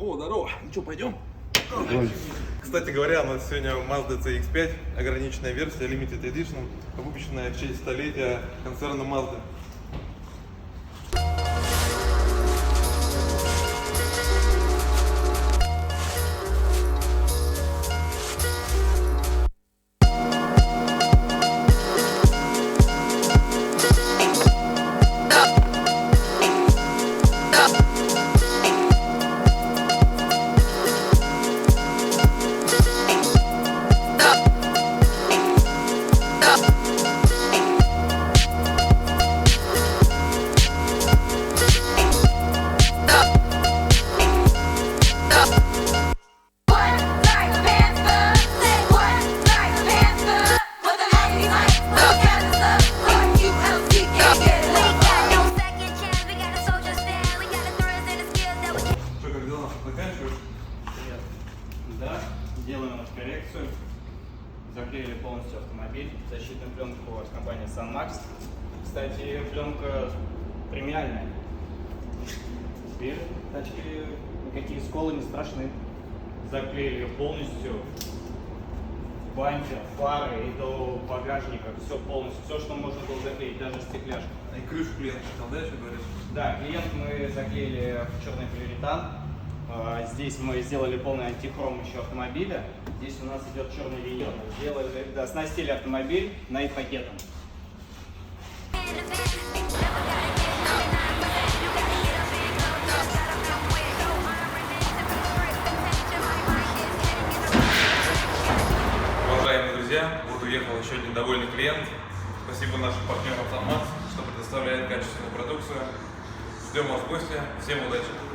О, здорово. Ну что, пойдем? Кстати говоря, у нас сегодня Mazda CX-5, ограниченная версия, Limited Edition, выпущенная в честь столетия концерна Mazda. Да, делаем коррекцию. Заклеили полностью автомобиль. Защитную пленку от компании SunMax. Кстати, пленка премиальная. Теперь тачки никакие сколы не страшны. Заклеили полностью. Бампер, фары и до багажника. Все полностью. Все, что можно было заклеить, даже стекляшку. И крышу клиент хотел, да, еще говоришь? Да, клиент мы заклеили в черный полиуретан. Здесь мы сделали полный антихром еще автомобиля. Здесь у нас идет черный винил. Сделали, да, оснастили автомобиль найт-пакетом. Уважаемые друзья, вот уехал еще один довольный клиент. Спасибо нашим партнерам SunMax, что предоставляет качественную продукцию. Ждем вас в гости. Всем удачи!